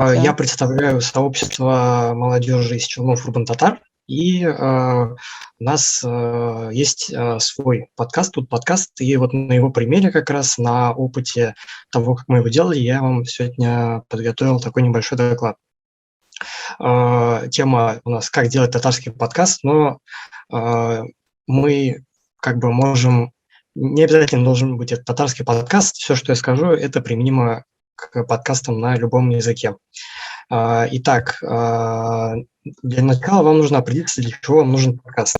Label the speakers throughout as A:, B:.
A: Я
B: Здравствуйте.
A: представляю сообщество молодежи из Челнов-Урбан-Татар, и у нас есть свой подкаст, тут подкаст, и вот на его примере как раз, на опыте того, как мы его делали, я вам сегодня подготовил такой небольшой доклад. Тема у нас «Как делать татарский подкаст», но мы как бы можем, не обязательно должен быть это татарский подкаст, все, что я скажу, это применимо к подкастам на любом языке. Итак, для начала вам нужно определиться, для чего вам нужен подкаст.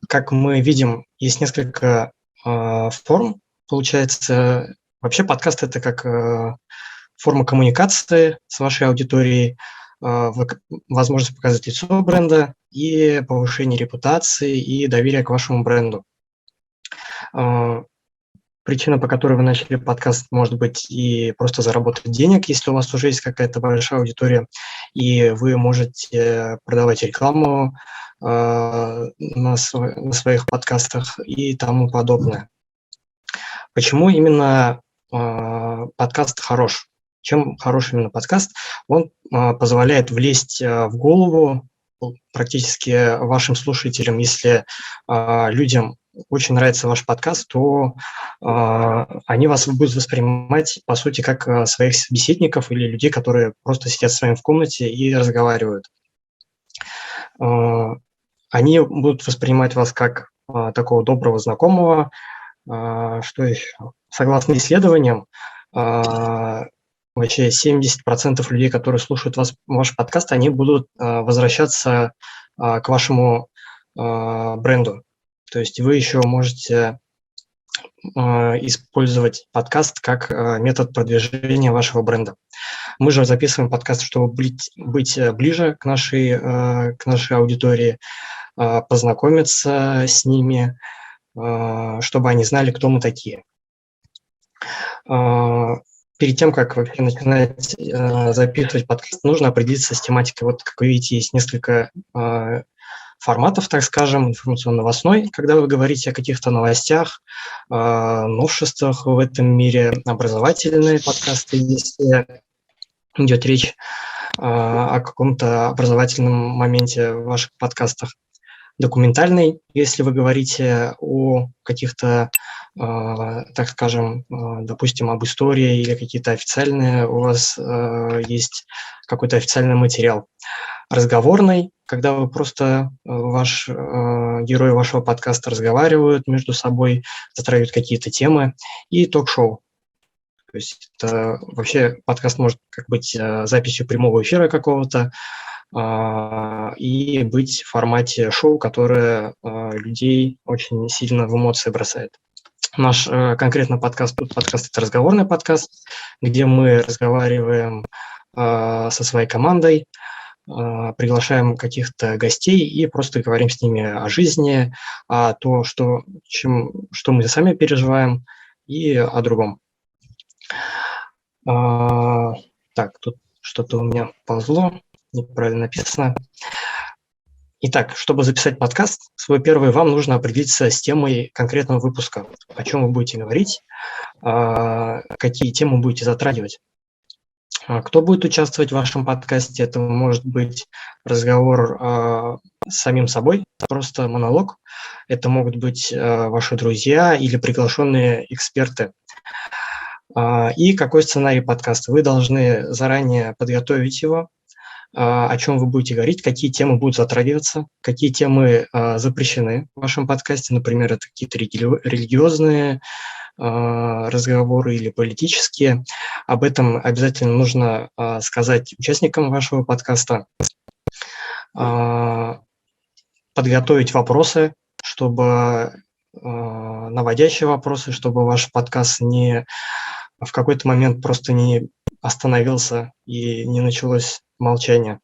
A: Как мы видим, есть несколько форм. Получается, вообще подкаст – это как форма коммуникации с вашей аудиторией, возможность показать лицо бренда и повышение репутации и доверия к вашему бренду. Причина, по которой вы начали подкаст, может быть и просто заработать денег, если у вас уже есть какая-то большая аудитория, и вы можете продавать рекламу на своих подкастах и тому подобное. Почему именно подкаст хорош? Чем хорош именно подкаст? Он позволяет влезть в голову практически вашим слушателям. Если людям очень нравится ваш подкаст, то они вас будут воспринимать, по сути, как своих собеседников или людей, которые просто сидят с вами в комнате и разговаривают. Они будут воспринимать вас как такого доброго знакомого. Что еще? Согласно исследованиям, вообще 70% людей, которые слушают ваш подкаст, они будут возвращаться к вашему бренду. То есть вы еще можете использовать подкаст как метод продвижения вашего бренда. Мы же записываем подкаст, чтобы быть ближе к нашей аудитории, познакомиться с ними, чтобы они знали, кто мы такие. Перед тем, как вообще начинать записывать подкаст, нужно определиться с тематикой. Вот, как вы видите, есть несколько форматов, так скажем, информационно-новостной, когда вы говорите о каких-то новостях, новшествах в этом мире, образовательные подкасты, если идет речь о каком-то образовательном моменте в ваших подкастах, документальный, если вы говорите о каких-то, так скажем, допустим, об истории или какие-то официальные, у вас есть какой-то официальный материал. Разговорный, когда вы просто, герои вашего подкаста разговаривают между собой, затрагивают какие-то темы, и ток-шоу. То есть это вообще подкаст может как быть записью прямого эфира какого-то, и быть в формате шоу, которое людей очень сильно в эмоции бросает. Наш конкретно подкаст – это разговорный подкаст, где мы разговариваем со своей командой, приглашаем каких-то гостей и просто говорим с ними о жизни, о том, что мы сами переживаем, и о другом. Так, тут что-то у меня ползло, неправильно написано. Итак, чтобы записать подкаст, свой первый, вам нужно определиться с темой конкретного выпуска, о чем вы будете говорить, какие темы будете затрагивать. Кто будет участвовать в вашем подкасте? Это может быть разговор с самим собой, просто монолог. Это могут быть ваши друзья или приглашенные эксперты. И какой сценарий подкаста? Вы должны заранее подготовить его, о чем вы будете говорить, какие темы будут затрагиваться, какие темы запрещены в вашем подкасте. Например, это какие-то религиозные разговоры или политические. Об этом обязательно нужно сказать участникам вашего подкаста, подготовить вопросы, чтобы наводящие вопросы, чтобы ваш подкаст не в какой-то момент просто не остановился и не началось молчание.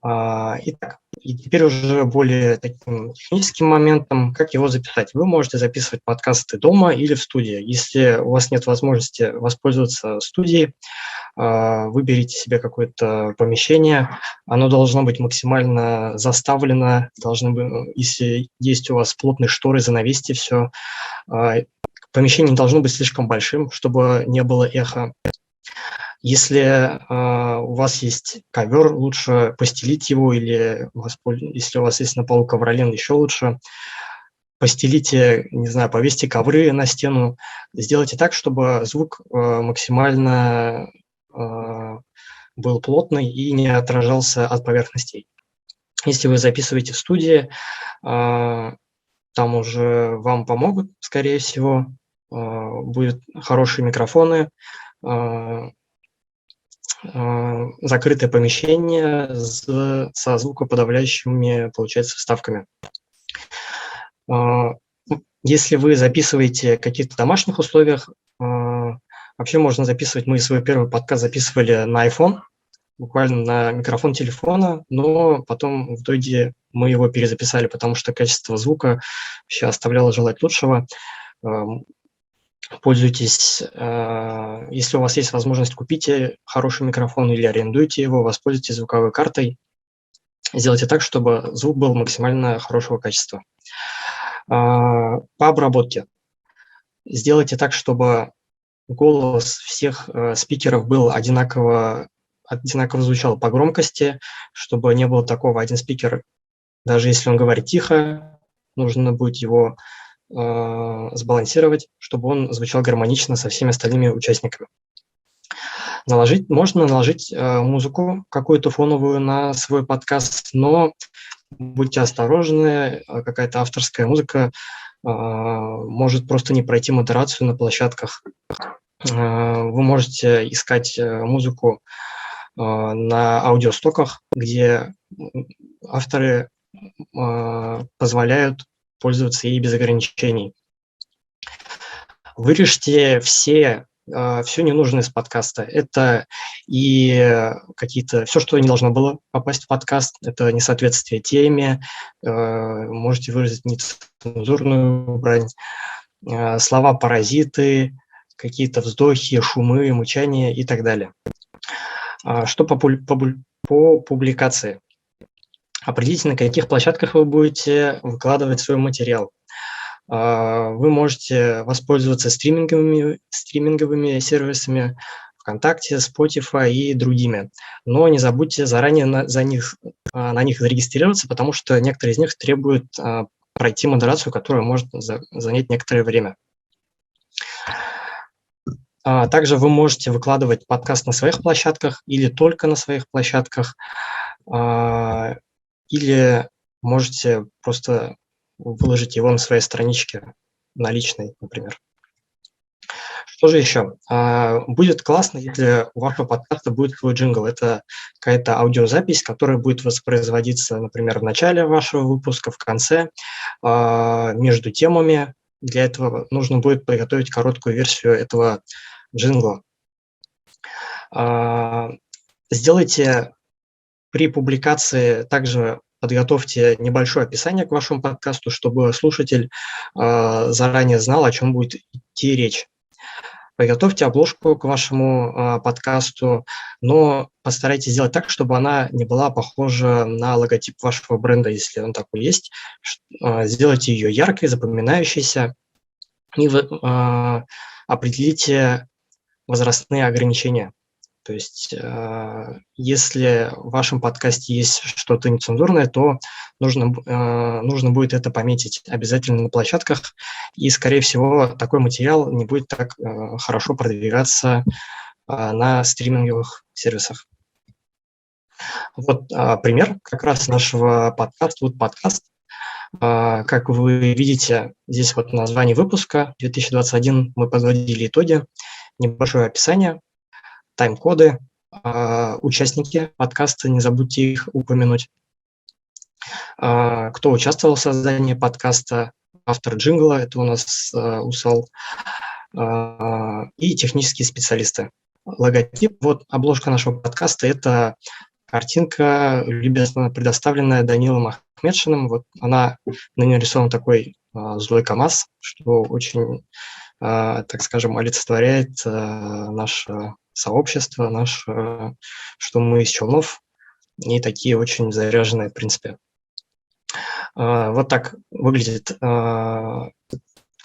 A: Итак, и теперь уже более таким техническим моментом, как его записать. Вы можете записывать подкасты дома или в студии. Если у вас нет возможности воспользоваться студией, выберите себе какое-то помещение. Оно должно быть максимально заставлено. Если есть у вас плотные шторы, занавесьте все. помещение не должно быть слишком большим, чтобы не было эха. Если у вас есть ковер, лучше постелить его, или если у вас есть на полу ковролин, еще лучше. Постелите, не знаю, повесьте ковры на стену. Сделайте так, чтобы звук максимально был плотный и не отражался от поверхностей. Если вы записываете в студии, там уже вам помогут, скорее всего. Будут хорошие микрофоны, закрытое помещение со звукоподавляющими, получается, вставками. Если вы записываете в каких-то домашних условиях, вообще можно записывать. Мы свой первый подкаст записывали на iPhone, буквально на микрофон телефона, но потом в итоге мы его перезаписали, потому что качество звука вообще оставляло желать лучшего. Пользуйтесь, если у вас есть возможность, купите хороший микрофон или арендуйте его, воспользуйтесь звуковой картой. Сделайте так, чтобы звук был максимально хорошего качества. По обработке. Сделайте так, чтобы голос всех спикеров был одинаково звучал по громкости, чтобы не было такого, один спикер, даже если он говорит тихо, нужно будет его сбалансировать, чтобы он звучал гармонично со всеми остальными участниками. Можно наложить музыку какую-то фоновую на свой подкаст, но будьте осторожны, какая-то авторская музыка может просто не пройти модерацию на площадках. Вы можете искать музыку на аудиостоках, где авторы позволяют пользоваться ей без ограничений. Вырежьте все ненужное из подкаста. Это и все, что не должно было попасть в подкаст, это несоответствие теме, можете выразить нецензурную брань, слова-паразиты, какие-то вздохи, шумы, мычания и так далее. Что по публикации? Определите, на каких площадках вы будете выкладывать свой материал. Вы можете воспользоваться стриминговыми сервисами ВКонтакте, Spotify и другими. Но не забудьте заранее на них зарегистрироваться, потому что некоторые из них требуют пройти модерацию, которая может занять некоторое время. Также вы можете выкладывать подкаст на своих площадках или только на своих площадках, или можете просто выложить его на своей страничке, на личной, например. Что же еще? Будет классно, если у вашего подкаста будет свой джингл. Это какая-то аудиозапись, которая будет воспроизводиться, например, в начале вашего выпуска, в конце, между темами. Для этого нужно будет приготовить короткую версию этого джингла. Сделайте при публикации также подготовьте небольшое описание к вашему подкасту, чтобы слушатель заранее знал, о чем будет идти речь. Приготовьте обложку к вашему подкасту, но постарайтесь сделать так, чтобы она не была похожа на логотип вашего бренда, если он такой есть. Сделайте ее яркой, запоминающейся и определите возрастные ограничения. То есть, если в вашем подкасте есть что-то нецензурное, то нужно будет это пометить обязательно на площадках, и, скорее всего, такой материал не будет так хорошо продвигаться на стриминговых сервисах. Вот пример как раз нашего подкаста. Вот подкаст. Как вы видите, здесь вот название выпуска 2021, мы подводили итоги, небольшое описание, тайм-коды, участники подкаста, не забудьте их упомянуть. Кто участвовал в создании подкаста, автор джингла, это у нас Усал, и технические специалисты. Логотип, вот обложка нашего подкаста, это картинка, любезно предоставленная Данилом Ахмедшиным. Вот она на ней нарисован такой злой КамАЗ, что очень, так скажем, олицетворяет наше сообщество, что мы из Челнов, и такие очень заряженные, в принципе. Вот так выглядит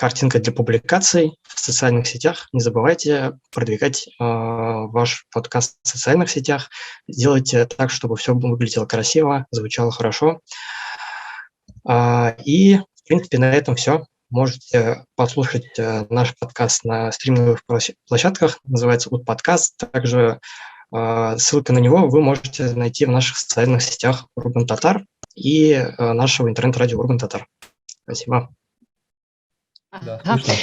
A: картинкой для публикаций в социальных сетях. Не забывайте продвигать ваш подкаст в социальных сетях. Делайте так, чтобы все выглядело красиво, звучало хорошо. И, в принципе, на этом все. Можете послушать наш подкаст на стриминговых площадках. Называется «Ут подкаст». Также ссылка на него вы можете найти в наших социальных сетях Урбан Татар и нашего интернет-радио Урбан Татар. Спасибо.
B: Да,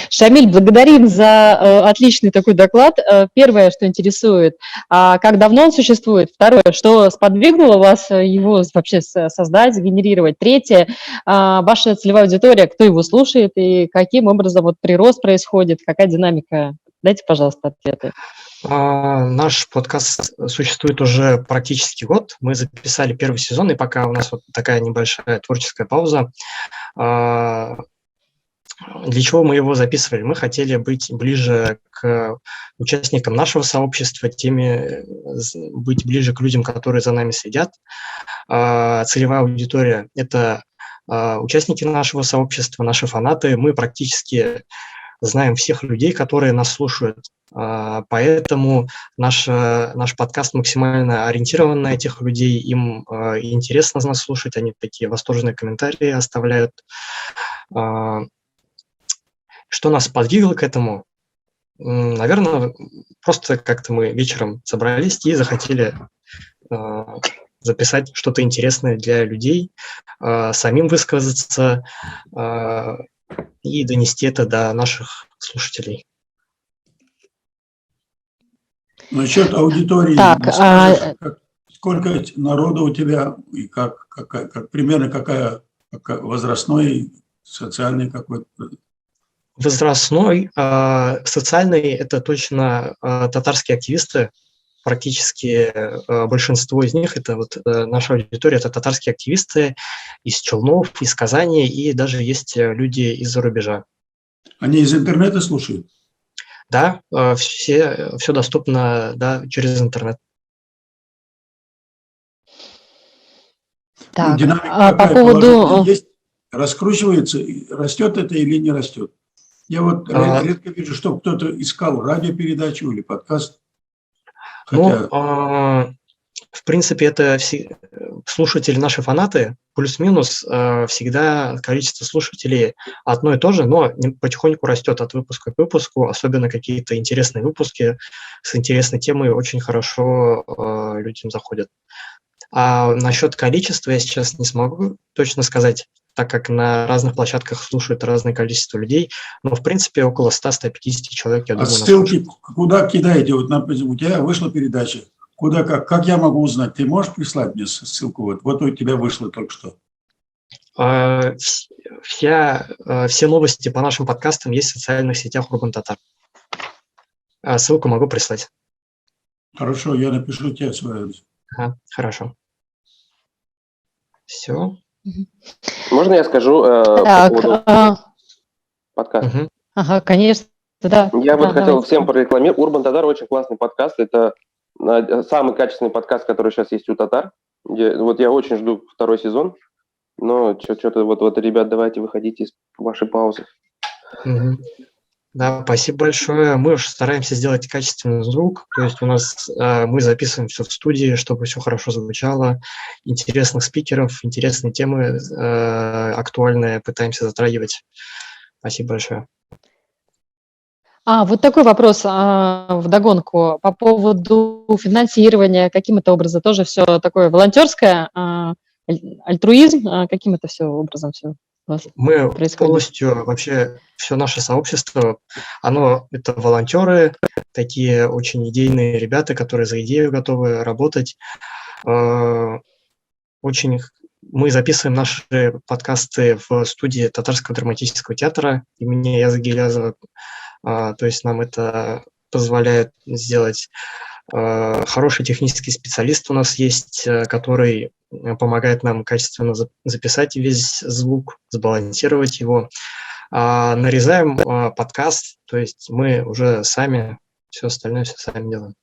C: Шамиль, благодарим за отличный такой доклад. Первое, что интересует, как давно он существует? Второе, что сподвигнуло вас его вообще создать, сгенерировать? Третье, ваша целевая аудитория, кто его слушает и каким образом вот прирост происходит, какая динамика? Дайте, пожалуйста, ответы.
A: Наш подкаст существует уже практически год. Мы записали первый сезон, и пока у нас вот такая небольшая творческая пауза. Для чего мы его записывали? Мы хотели быть ближе к участникам нашего сообщества, быть ближе к людям, которые за нами следят. Целевая аудитория – это участники нашего сообщества, наши фанаты. Мы практически знаем всех людей, которые нас слушают. Поэтому наш подкаст максимально ориентирован на этих людей. Им интересно нас слушать, они такие восторженные комментарии оставляют. Что нас подвигло к этому? Наверное, просто как-то мы вечером собрались и захотели записать что-то интересное для людей, самим высказаться и донести это до наших слушателей.
D: Насчет аудитории, скажешь, сколько народу у тебя и как примерно какая возрастной, социальный какой-то?
A: Возрастной, социальный – это точно татарские активисты. Практически большинство из них – это вот наша аудитория, это татарские активисты из Челнов, из Казани, и даже есть люди из-за рубежа.
D: Они из интернета слушают?
A: Да, все доступно, да, через интернет.
C: Так,
D: динамика
C: по поводу…
D: есть? Раскручивается, растет это или не растет? Я вот редко вижу, чтобы кто-то искал радиопередачу или подкаст. Хотя…
A: В принципе, это слушатели, наши фанаты, плюс-минус всегда количество слушателей одно и то же, но потихоньку растет от выпуска к выпуску, особенно какие-то интересные выпуски с интересной темой очень хорошо людям заходят. А насчет количества я сейчас не смогу точно сказать, так как на разных площадках слушают разное количество людей, но, в принципе, около 100-150 человек, я думаю.
D: Ссылки куда кидаете? Вот, например, у тебя вышла передача. Куда, как я могу узнать? Ты можешь прислать мне ссылку? Вот у тебя вышло только что.
A: Все новости по нашим подкастам есть в социальных сетях Урбан Татар. Ссылку могу прислать.
D: Хорошо, я напишу тебе свою.
A: Хорошо. Все.
B: Можно я скажу по поводу подкаста?
C: Ага, конечно, да.
B: Я вот хотел всем прорекламировать. Урбан Татар очень классный подкаст. Это самый качественный подкаст, который сейчас есть у татар. Вот я очень жду второй сезон. Но что-то вот, ребят, давайте выходите из вашей паузы.
A: Да, спасибо большое. Мы уж стараемся сделать качественный звук, то есть у нас мы записываем все в студии, чтобы все хорошо звучало, интересных спикеров, интересные темы актуальные пытаемся затрагивать. Спасибо большое.
C: Вот такой вопрос вдогонку по поводу финансирования, каким это образом тоже все такое волонтерское, альтруизм, каким это все образом все
A: мы
C: происходит?
A: Полностью, вообще, все наше сообщество, это волонтеры, такие очень идейные ребята, которые за идею готовы работать. Мы записываем наши подкасты в студии Татарского драматического театра имени Аяза Гилязова. То есть нам это позволяет сделать. Хороший технический специалист у нас есть, который помогает нам качественно записать весь звук, сбалансировать его. Нарезаем подкаст, то есть мы уже сами, все остальное все сами делаем.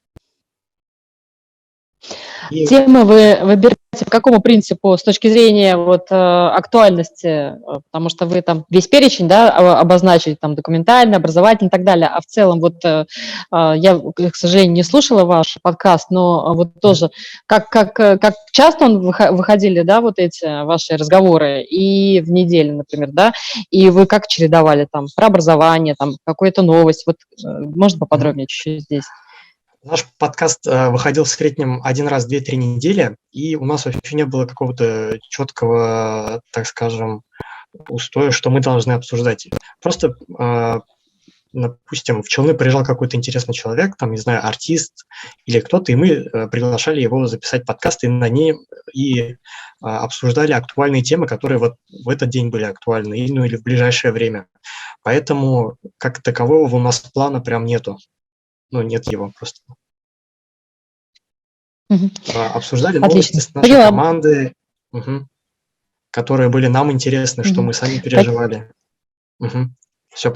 A: И
C: Темы вы выбираете по какому принципу с точки зрения вот актуальности? Потому что вы там весь перечень, да, обозначили, там документальный, образовательный и так далее, а в целом вот я, к сожалению, не слушала ваш подкаст, но вот тоже как часто выходили, да, вот эти ваши разговоры и в неделю, например, да, и вы как чередовали там про образование, там какую-то новость, вот можно поподробнее чуть-чуть здесь?
A: наш подкаст выходил в среднем один раз в 2-3 недели, и у нас вообще не было какого-то четкого, так скажем, устоя, что мы должны обсуждать. Просто, допустим, в Челны приезжал какой-то интересный человек, там, не знаю, артист или кто-то, и мы приглашали его записать подкаст, и на ней обсуждали актуальные темы, которые вот в этот день были актуальны, ну или в ближайшее время. Поэтому как такового у нас плана прям нету. Ну, нет его просто.
C: Мгм.
A: Обсуждали
C: Отлично.
A: новости с нашей
C: Поняла.
A: команды, которые были нам интересны, что
C: Мгм.
A: мы сами переживали. Мгм.